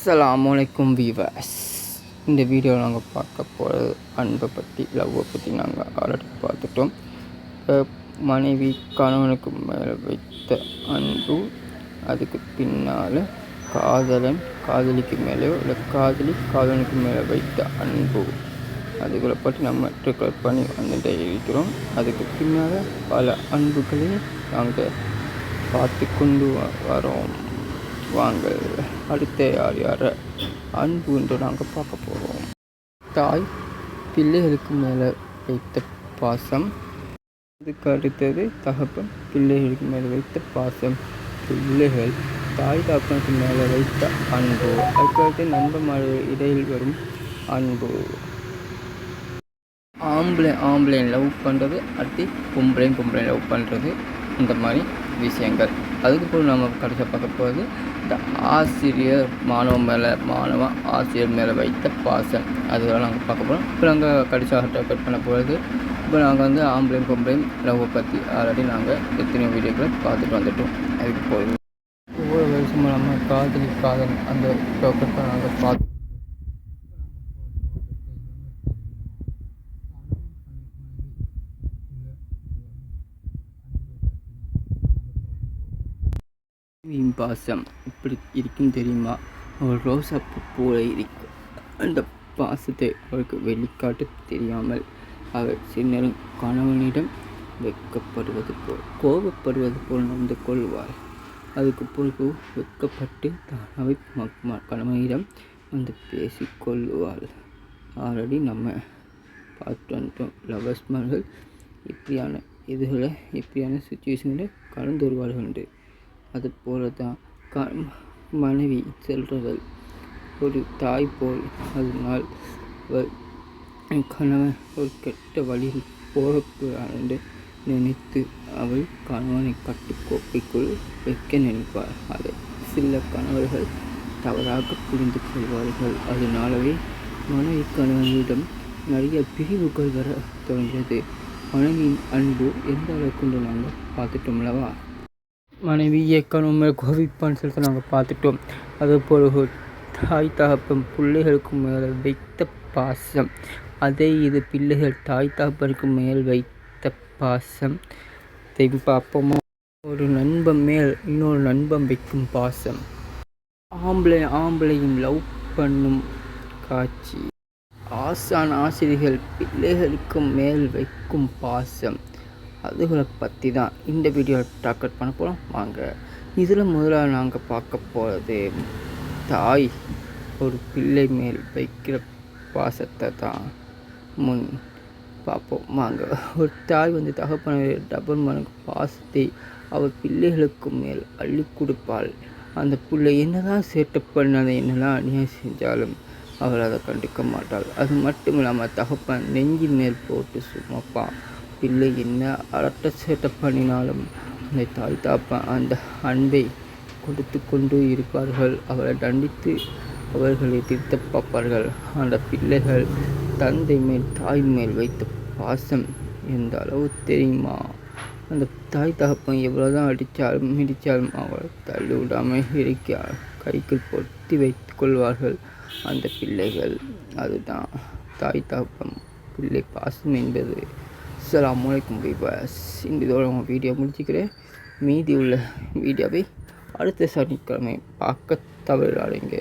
அஸ்ஸலாமுஅலைக்கும் viewers. இந்த வீடியோவில் நாங்கள் பார்க்க போகிறது அன்பை பற்றி, லவ்வை பற்றி. நாங்கள் ஆல்ரெடி பார்த்துட்டோம். மனைவி கணவனுக்கு மேலே வைத்த அன்பு, அதுக்கு பின்னால் காதலன் காதலிக்கு மேலேயோ இல்லை காதலி காதலனுக்கு மேலே வைத்த அன்பு, அதுகளை பற்றி நம்ம ட்ரிகர் பண்ணி வந்துட்டே இருக்கிறோம். அதுக்கு பின்னால் பல அன்புகளையும் நாங்கள் பார்த்து கொண்டு வரோம். வாங்க, அடுத்த யார் அன்பு என்று நாங்கள் பார்க்க போகிறோம். தாய் பிள்ளைகளுக்கு மேலே வைத்த பாசம், அதுக்கு அடுத்தது தகப்பன் பிள்ளைகளுக்கு மேலே வைத்த பாசம், பிள்ளைகள் தாய் தகப்பனுக்கு மேலே வைத்த அன்பு, அதுக்கடுத்து நண்பர் இடையில் வரும் அன்பு, ஆம்பளை லவ் பண்ணுறது, அடுத்து பொம்பளை லவ் பண்ணுறது, இந்த மாதிரி விஷயங்கள். அதுக்கப்புறம் நம்ம கடைசியாக பார்க்க போகிறது இந்த ஆசிரியர் மாணவன் ஆசிரியர் மேலே வைத்த பாசம், அதுக்கெல்லாம் நாங்கள் பார்க்க போகிறோம். இப்போ நாங்கள் கடைசியாக கட் பண்ண போகிறது. இப்போ நாங்கள் ஆம்பளையும் பொம்பளையும் லவ்வை பற்றி ஆல்ரெடி நாங்கள் எத்தனையோ வீடியோக்களை பார்த்துட்டு வந்துட்டோம். அதுக்கு போய் ஒவ்வொரு வருஷமும் நம்ம காதல் அந்த டோக்கத்தை நாங்கள் பார்த்து பாசம் இப்படி இருக்கும் தெரியுமா? ஒரு ரோசாப்பூ போல இருக்கும். அந்த பாசத்தை அவருக்கு வெளிக்காட்ட தெரியாமல் அவர் சின்னரும் கணவனிடம் வெட்கப்படுவது போல் கோபப்படுவது போல் நடந்து கொள்வார். அதுக்கு பிறகு வெட்கப்பட்டு தானாவை கணவனிடம் வந்து பேசிக்கொள்வார். ஆல்ரெடி நம்ம பார்த்து வந்துட்டோம். லவர்ஸ்மார்கள் இப்படியான சுச்சுவேஷனில் கலந்து வருவார்கள் என்று. அது போல தான் மனைவி செல்றவள் ஒரு தாய் போல். அதனால் கணவன் ஒரு கெட்ட வழியில் போகக்கூடாது என்று நினைத்து அவள் கணவனை கட்டுக்கோப்பைக்குள் வைக்க நினைப்பார். அதை சில கணவர்கள் தவறாக புரிந்து கொள்வார்கள். அதனாலவே மனைவி கணவனிடம் நிறைய பிரிவுகள் வர தொடங்கியது. மனைவியின் அன்பு எந்த அளவுக்கு நாங்கள் பார்த்துட்டோம்லவா? மனைவி கணவன் மேலே கோபிப்பான்னு சொல்லிட்டு நாங்கள் பார்த்துட்டோம். அதுபோல் தாய் தகப்பன் பிள்ளைகளுக்கு மேலே வைத்த பாசம், அதே இது பிள்ளைகள் தாய் தகப்பனுக்கு மேல் வைத்த பாசம் பார்ப்போமா? ஒரு நண்பன் மேல் இன்னொரு நண்பன் வைக்கும் பாசம், ஆம்பளையும் லவ் பண்ணும் காட்சி, ஆசிரியர்கள் பிள்ளைகளுக்கு மேல் வைக்கும் பாசம், அதுகளை பற்றி தான் இந்த வீடியோ டாக்கெட் பண்ண போகிறோம். வாங்க. இதில் முதல்ல நாங்கள் பார்க்க போகிறது தாய் ஒரு பிள்ளை மேல் வைக்கிற பாசத்தை தான் முன் பார்ப்போம். வாங்க. ஒரு தாய் தகப்பன டபுள் மடங்கு பாசத்தை அவர் பிள்ளைகளுக்கு மேல் அள்ளி கொடுப்பாள். அந்த பிள்ளை என்னதான் சேட்டை பண்ணாத, என்னெல்லாம் அநியாயம் செஞ்சாலும் அவள் அதை கண்டுக்க மாட்டாள். அது மட்டும் இல்லாமல் தகப்பன் நெஞ்சின் மேல் போட்டு சுமப்பான். பிள்ளை என்ன அரட்ட சேட்டை பண்ணினாலும் அந்த தாய் தாப்பன் அந்த அன்பை கொடுத்து கொண்டு இருப்பார்கள். அவளை தண்டித்து அவர்களை திருத்த பார்ப்பார்கள். அந்த பிள்ளைகள் தந்தை மேல் தாய் மேல் வைத்த பாசம் எந்த அளவு தெரியுமா? அந்த தாய் தகப்பன் எவ்வளோதான் அடித்தாலும் மிதித்தாலும் அவளை தள்ளி விடாமல் இருக்க கைக்குள் பொருத்தி வைத்து கொள்வார்கள் அந்த பிள்ளைகள். அதுதான் தாய் தகப்பன் பிள்ளை பாசம் என்பது. அஸ்ஸலாமுஅலைக்கும் வீவர்ஸ். இதோட உங்கள் வீடியோ முடிச்சுக்கிறேன். மீதி உள்ள வீடியோவை அடுத்த சனிக்கிழமை பார்க்க தவறாதீங்க.